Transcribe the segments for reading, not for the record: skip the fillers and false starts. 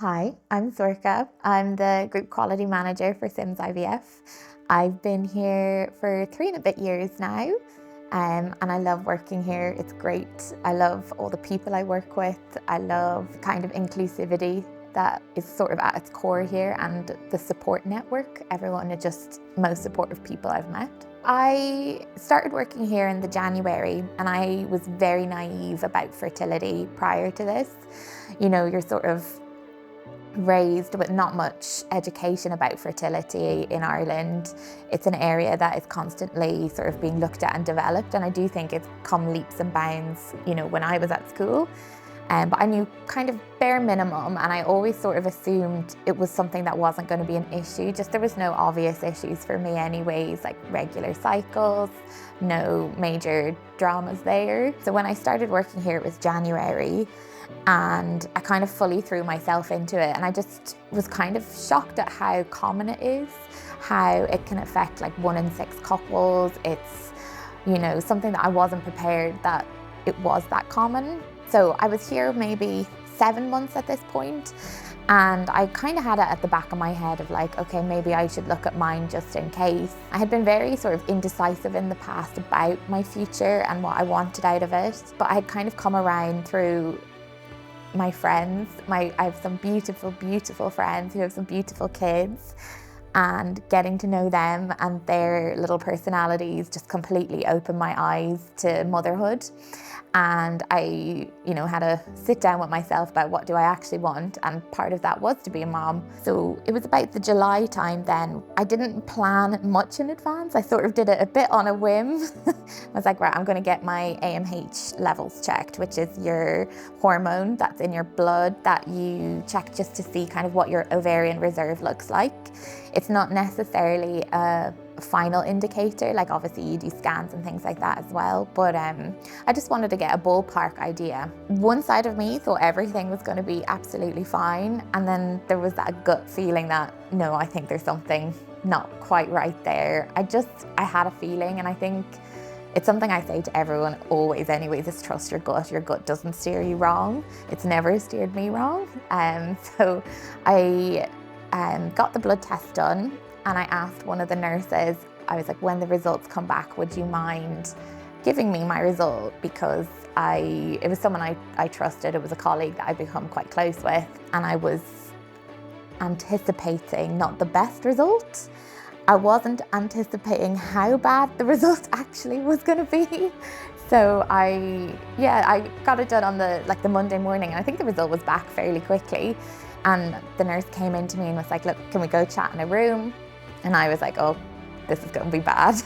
Hi, I'm Sorcha. I'm the Group Quality Manager for Sims IVF. I've been here for 3 and a bit years now, and I love working here. It's great. I love all the people I work with. I love kind of inclusivity that is sort of at its core here, and the support network. Everyone are just most supportive people I've met. I started working here in the January, and I was very naive about fertility prior to this. You know, you're sort of raised with not much education about fertility in Ireland. It's an area that is constantly sort of being looked at and developed, and I do think it's come leaps and bounds, you know, when I was at school. But I knew kind of bare minimum, and I always sort of assumed it was something that wasn't going to be an issue. Just there was no obvious issues for me anyways, like regular cycles, no major dramas there. So when I started working here, it was January, and I kind of fully threw myself into it, and I just was kind of shocked at how common it is, how it can affect like 1 in 6 couples. It's, you know, something that I wasn't prepared that it was that common. So I was here maybe 7 months at this point, and I kind of had it at the back of my head of like, okay, maybe I should look at mine just in case. I had been very sort of indecisive in the past about my future and what I wanted out of it, but I had kind of come around through my friends. I have some beautiful, beautiful friends who have some beautiful kids, and getting to know them and their little personalities just completely opened my eyes to motherhood. And I, you know, had to sit down with myself about what do I actually want, and part of that was to be a mom. So it was about the July time then. I didn't plan much in advance. I sort of did it a bit on a whim. I was like, right, I'm going to get my AMH levels checked, which is your hormone that's in your blood that you check just to see kind of what your ovarian reserve looks like. It's not necessarily a final indicator, like obviously you do scans and things like that as well, but I just wanted to get a ballpark idea. One side of me thought everything was going to be absolutely fine, and then there was that gut feeling that no, I think there's something not quite right there. I had a feeling, and I think it's something I say to everyone always anyways, is trust your gut. Your gut doesn't steer you wrong. It's never steered me wrong. So I got the blood test done, and I asked one of the nurses, I was like, when the results come back, would you mind giving me my result? Because it was someone I trusted. It was a colleague that I'd become quite close with, and I was anticipating not the best result. I wasn't anticipating how bad the result actually was going to be. So I got it done on the Monday morning, and I think the result was back fairly quickly. And the nurse came in to me and was like, look, can we go chat in a room? And I was like, oh, this is going to be bad.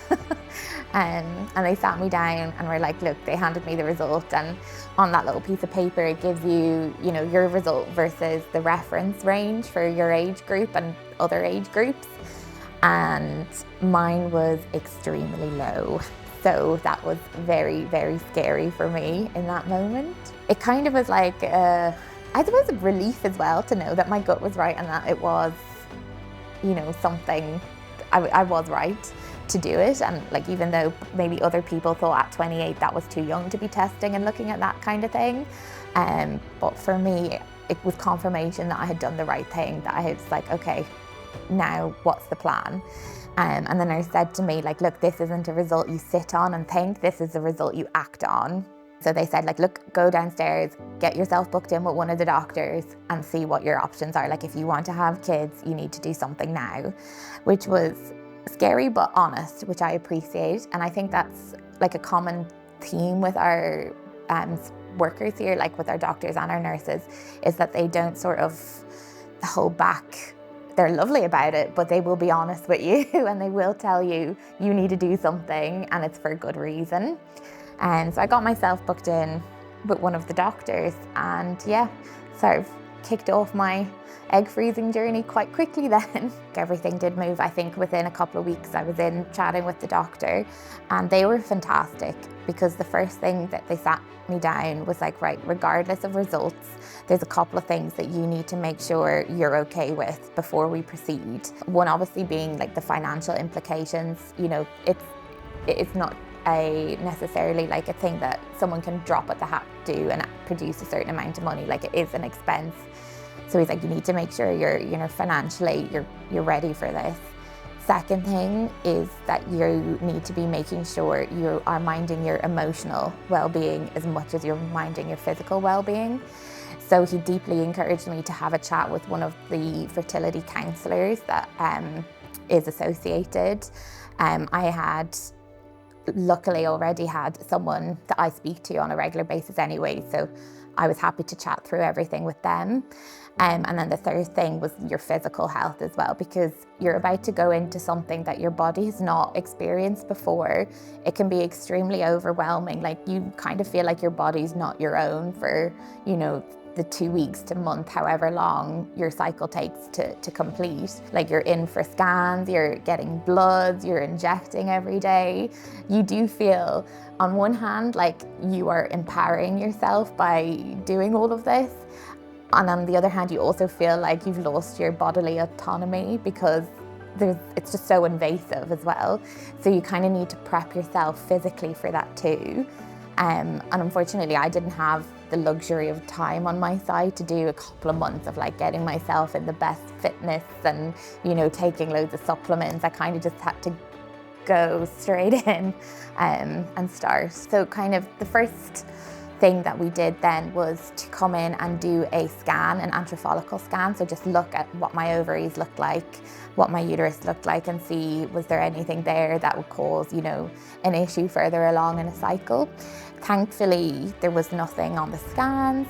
And they sat me down and were like, look, they handed me the result, and on that little piece of paper it gives you, you know, your result versus the reference range for your age group and other age groups. And mine was extremely low. So that was very, very scary for me in that moment. It kind of was like, I suppose, a relief as well to know that my gut was right and that it was, you know, something, I was right to do it. And like, even though maybe other people thought at 28 that was too young to be testing and looking at that kind of thing. But for me, it was confirmation that I had done the right thing, that I was like, okay, now what's the plan? And the nurse said to me, like, look, this isn't a result you sit on and think, this is a result you act on. So they said, like, look, go downstairs, get yourself booked in with one of the doctors and see what your options are. Like, if you want to have kids, you need to do something now, which was scary but honest, which I appreciate. And I think that's like a common theme with our workers here, like with our doctors and our nurses, is that they don't sort of hold back. They're lovely about it, but they will be honest with you and they will tell you, you need to do something, and it's for a good reason. And so I got myself booked in with one of the doctors, and yeah, sort of kicked off my egg freezing journey quite quickly then. Everything did move. I think within a couple of weeks I was in chatting with the doctor, and they were fantastic, because the first thing that they sat me down was like, right, regardless of results, there's a couple of things that you need to make sure you're okay with before we proceed. One obviously being like the financial implications. You know, it's not necessarily like a thing that someone can drop at the hat do and produce a certain amount of money. Like, it is an expense. So he's like, you need to make sure you're financially, you're ready for this. Second thing is that you need to be making sure you are minding your emotional well-being as much as you're minding your physical well-being. So he deeply encouraged me to have a chat with one of the fertility counsellors that is associated. I had luckily already had someone that I speak to on a regular basis anyway, so I was happy to chat through everything with them. And then the third thing was your physical health as well, because you're about to go into something that your body has not experienced before. It can be extremely overwhelming. Like, you kind of feel like your body's not your own for, you know, the 2 weeks to month, however long your cycle takes to complete. Like, you're in for scans, you're getting bloods, you're injecting every day. You do feel, on one hand, like you are empowering yourself by doing all of this. And on the other hand, you also feel like you've lost your bodily autonomy because it's just so invasive as well. So you kind of need to prep yourself physically for that too. And unfortunately, I didn't have the luxury of time on my side to do a couple of months of like getting myself in the best fitness and, you know, taking loads of supplements. I kind of just had to go straight in and start. So kind of the first thing that we did then was to come in and do a scan, an antefollicle scan. So just look at what my ovaries looked like, what my uterus looked like, and see was there anything there that would cause, you know, an issue further along in a cycle. Thankfully, there was nothing on the scans.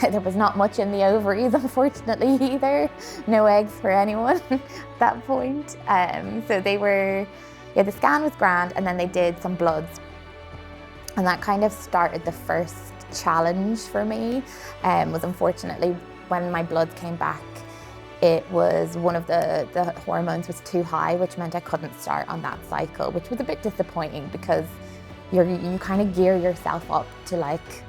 There was not much in the ovaries, unfortunately, either. No eggs for anyone at that point. So they were, yeah, the scan was grand, and then they did some bloods. And that kind of started the first challenge for me. Was unfortunately when my bloods came back, it was one of the hormones was too high, which meant I couldn't start on that cycle, which was a bit disappointing because you kind of gear yourself up to like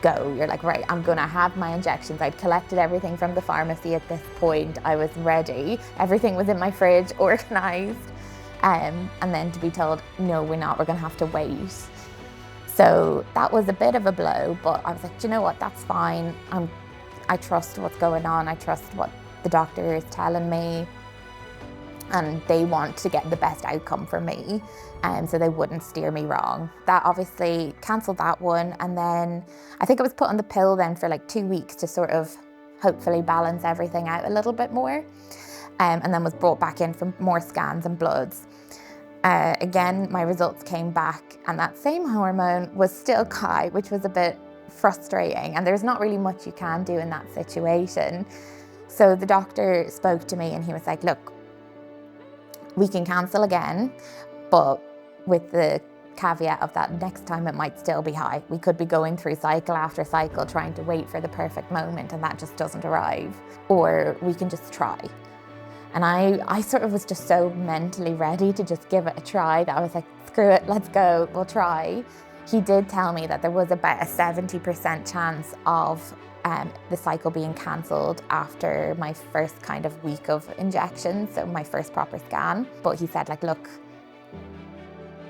go. You're like, right, I'm gonna have my injections. I'd collected everything from the pharmacy at this point. I was ready. Everything was in my fridge, organized. And then to be told, no, we're not, we're gonna have to wait. So that was a bit of a blow, but I was like, do you know what, that's fine. I trust what's going on. I trust what the doctor is telling me, and they want to get the best outcome for me, so they wouldn't steer me wrong. That obviously cancelled that one, and then I think I was put on the pill then for like 2 weeks to sort of hopefully balance everything out a little bit more, and then was brought back in for more scans and bloods. Again, my results came back and that same hormone was still high, which was a bit frustrating, and there's not really much you can do in that situation. So the doctor spoke to me and he was like, look, we can cancel again, but with the caveat of that next time it might still be high. We could be going through cycle after cycle trying to wait for the perfect moment, and that just doesn't arrive. Or we can just try. And I sort of was just so mentally ready to just give it a try that I was like, screw it, let's go, we'll try. He did tell me that there was about a 70% chance of the cycle being cancelled after my first kind of week of injections, so my first proper scan. But he said, like, look,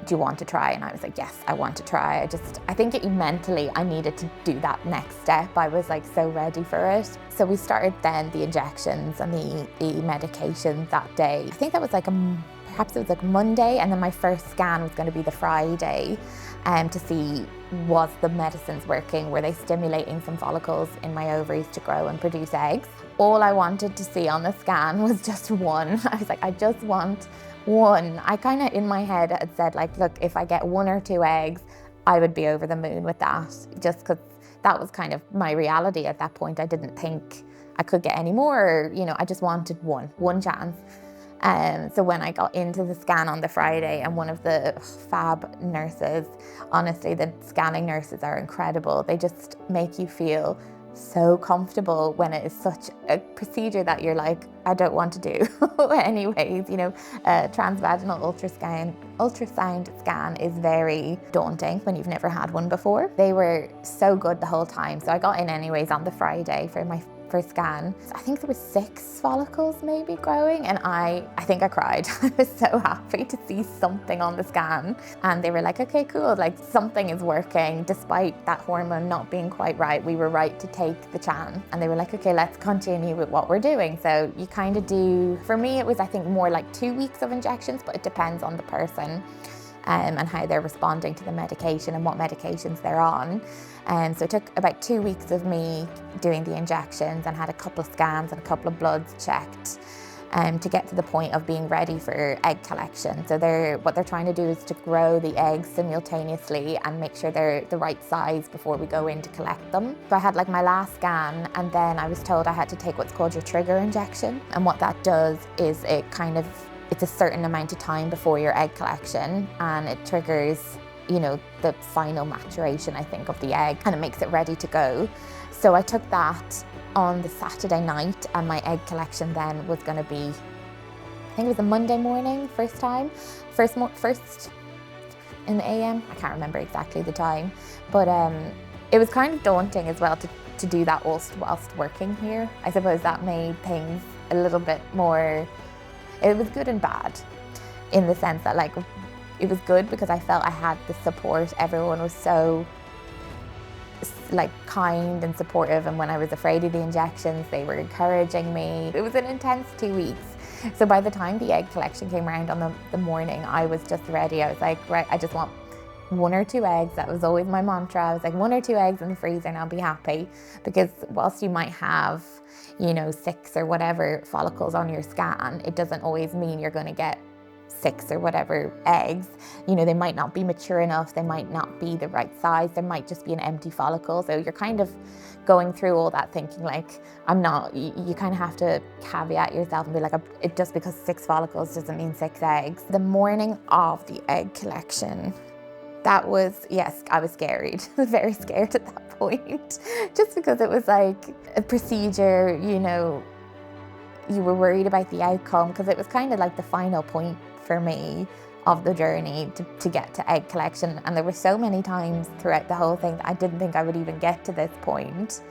do you want to try? And I was like, yes, I want to try. I think mentally I needed to do that next step. I was like so ready for it. So we started then the injections and the medication that day. I think that was like perhaps it was like Monday, and then my first scan was going to be the Friday, to see was the medicines working, were they stimulating some follicles in my ovaries to grow and produce eggs. All I wanted to see on the scan was just one. I was like, I just want one. I kind of in my head had said, like, look, if I get 1 or 2 eggs, I would be over the moon with that, just because that was kind of my reality at that point. I didn't think I could get any more, you know, I just wanted one chance. So when I got into the scan on the Friday, and one of the fab nurses, honestly, the scanning nurses are incredible. They just make you feel so comfortable when it is such a procedure that you're like, I don't want to do. Anyways, you know, a transvaginal ultrasound scan is very daunting when you've never had one before. They were so good the whole time. So I got in anyways on the Friday for my first scan. I think there were 6 follicles maybe growing, and I think I cried. I was so happy to see something on the scan, and they were like, okay, cool, like something is working despite that hormone not being quite right. We were right to take the chance, and they were like, okay, let's continue with what we're doing. So you kind of do, for me it was I think more like 2 weeks of injections, but it depends on the person and how they're responding to the medication and what medications they're on. So it took about 2 weeks of me doing the injections, and had a couple of scans and a couple of bloods checked to get to the point of being ready for egg collection. So what they're trying to do is to grow the eggs simultaneously and make sure they're the right size before we go in to collect them. So I had like my last scan, and then I was told I had to take what's called your trigger injection. And what that does is it's a certain amount of time before your egg collection, and it triggers, you know, the final maturation, I think, of the egg, and it makes it ready to go. So I took that on the Saturday night, and my egg collection then was going to be, I think it was a Monday morning, first in the AM. I can't remember exactly the time, but it was kind of daunting as well to do that whilst working here. I suppose that made things a little bit more, it was good and bad, in the sense that like, it was good because I felt I had the support. Everyone was so like kind and supportive, and when I was afraid of the injections, they were encouraging me. It was an intense 2 weeks. So by the time the egg collection came around on the morning, I was just ready. I was like, right, I just want 1 or 2 eggs. That was always my mantra. I was like, 1 or 2 eggs in the freezer and I'll be happy. Because whilst you might have, you know, 6 or whatever follicles on your scan, it doesn't always mean you're going to get 6 or whatever eggs. You know, they might not be mature enough, they might not be the right size, there might just be an empty follicle. So you're kind of going through all that thinking like, you kind of have to caveat yourself and be like, it just because 6 follicles doesn't mean 6 eggs. The morning of the egg collection, that was, yes, I was scared. I was very scared at that point, just because it was like a procedure, you know, you were worried about the outcome, because it was kind of like the final point for me of the journey to get to egg collection. And there were so many times throughout the whole thing that I didn't think I would even get to this point.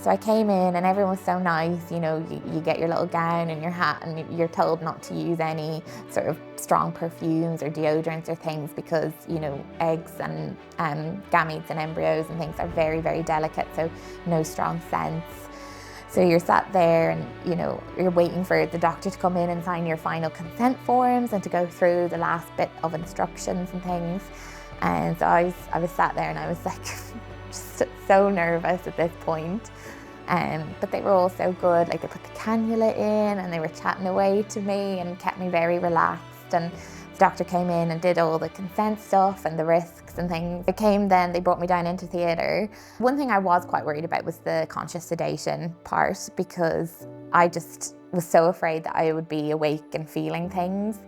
So I came in and everyone was so nice, you know, you get your little gown and your hat, and you're told not to use any sort of strong perfumes or deodorants or things, because, you know, eggs and gametes and embryos and things are very, very delicate, so no strong scents. So you're sat there and, you know, you're waiting for the doctor to come in and sign your final consent forms and to go through the last bit of instructions and things. And so I was sat there and I was like, just so nervous at this point. But they were all so good. Like, they put the cannula in and they were chatting away to me and kept me very relaxed. And the doctor came in and did all the consent stuff and the risks and things. They brought me down into theatre. One thing I was quite worried about was the conscious sedation part, because I just was so afraid that I would be awake and feeling things.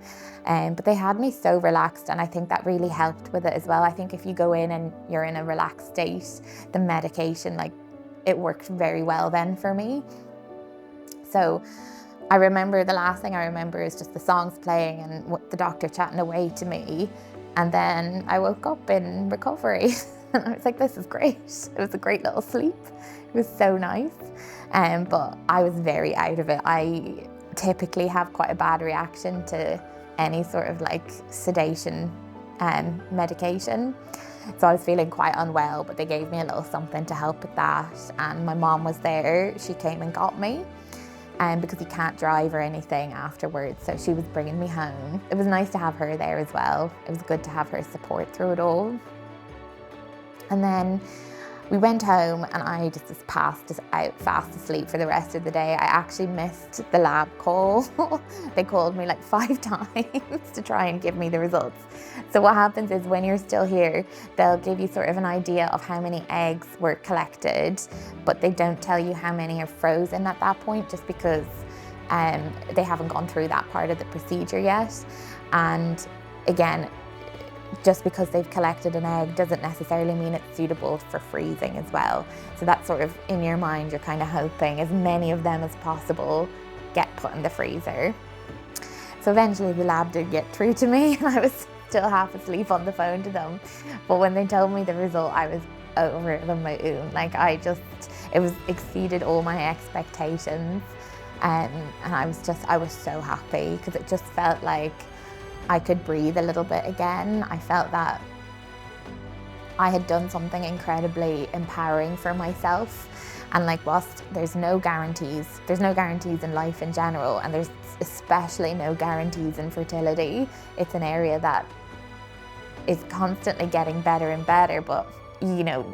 But they had me so relaxed, and I think that really helped with it as well. I think if you go in and you're in a relaxed state, the medication, like, it worked very well then for me. So I remember, the last thing I remember is just the songs playing and the doctor chatting away to me. And then I woke up in recovery and I was like, this is great. It was a great little sleep. It was so nice. But I was very out of it. I typically have quite a bad reaction to any sort of like sedation medication. So I was feeling quite unwell, but they gave me a little something to help with that. And my mom was there. She came and got me. Because he can't drive or anything afterwards, so she was bringing me home. It was nice to have her there as well. It was good to have her support through it all. And then we went home and I just was passed out fast asleep for the rest of the day. I actually missed the lab call. They called me like 5 times to try and give me the results. So what happens is, when you're still here, they'll give you sort of an idea of how many eggs were collected, but they don't tell you how many are frozen at that point, just because they haven't gone through that part of the procedure yet. And again, just because they've collected an egg doesn't necessarily mean it's suitable for freezing as well. So that's sort of, in your mind, you're kind of hoping as many of them as possible get put in the freezer. So eventually the lab did get through to me, and I was still half asleep on the phone to them. But when they told me the result, I was over the moon. Like, it It was exceeded all my expectations. And I was so happy because it just felt like I could breathe a little bit again. I felt that I had done something incredibly empowering for myself. And like, whilst there's no guarantees in life in general, and there's especially no guarantees in fertility. It's an area that is constantly getting better and better, but you know,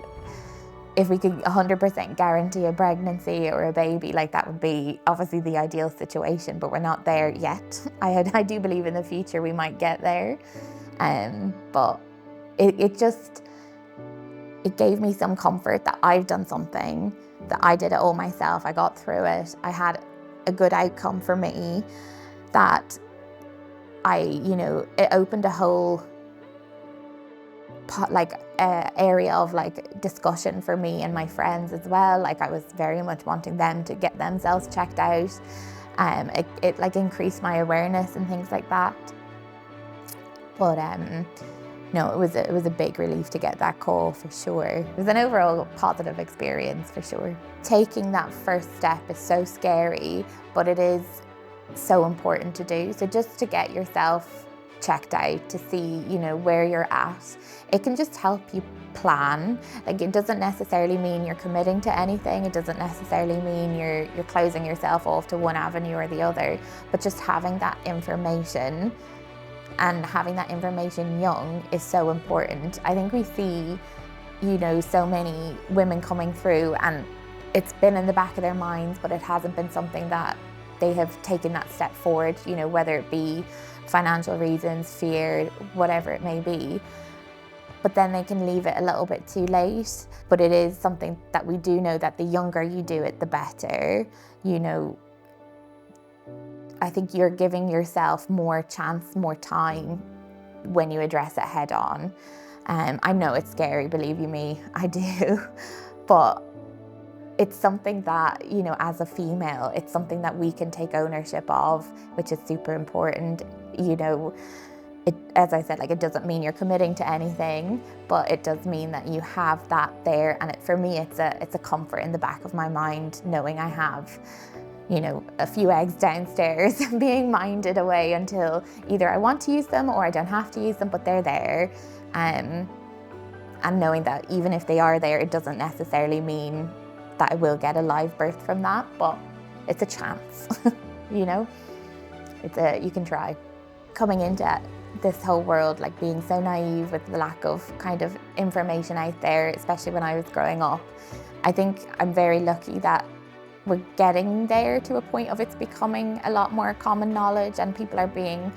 if we could 100% guarantee a pregnancy or a baby, like that would be obviously the ideal situation, but we're not there yet. I do believe in the future we might get there, but it gave me some comfort that I've done something, that I did it all myself, I got through it, I had a good outcome for me, that it opened a whole area of like discussion for me and my friends as well. Like, I was very much wanting them to get themselves checked out. It like increased my awareness and things like that. But no, it was a big relief to get that call, for sure. It was an overall positive experience, for sure. Taking that first step is so scary, but it is so important to do. So just to get yourself checked out, to see, where you're at, it can just help you plan. Like, it doesn't necessarily mean you're committing to anything. It doesn't necessarily mean you're closing yourself off to one avenue or the other, but just having that information, and having that information young, is so important. I think we see, so many women coming through and it's been in the back of their minds, but it hasn't been something that they have taken that step forward, whether it be financial reasons, fear, whatever it may be. But then they can leave it a little bit too late. But it is something that we do know that the younger you do it, the better. I think you're giving yourself more chance, more time when you address it head on. I know it's scary, believe you me, I do. But it's something that, as a female, it's something that we can take ownership of, which is super important. As I said, it doesn't mean you're committing to anything, but it does mean that you have that there. And for me, it's a comfort in the back of my mind, knowing I have, a few eggs downstairs being minded away until either I want to use them or I don't have to use them, but they're there. And knowing that even if they are there, it doesn't necessarily mean that I will get a live birth from that, but it's a chance, you can try. Coming into this whole world, being so naive with the lack of kind of information out there, especially when I was growing up, I think I'm very lucky that we're getting there to a point of it's becoming a lot more common knowledge, and people are being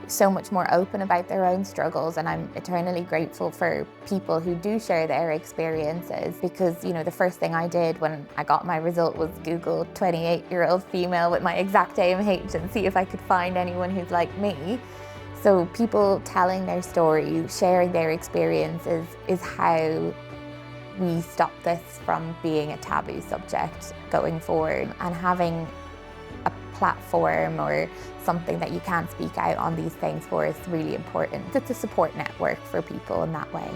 so much more open about their own struggles, and I'm eternally grateful for people who do share their experiences, because the first thing I did when I got my result was Google 28-year-old female with my exact AMH and see if I could find anyone who's like me. So people telling their story, sharing their experiences, is how we stop this from being a taboo subject going forward. And having a platform or something that you can speak out on these things for is really important. It's a support network for people in that way.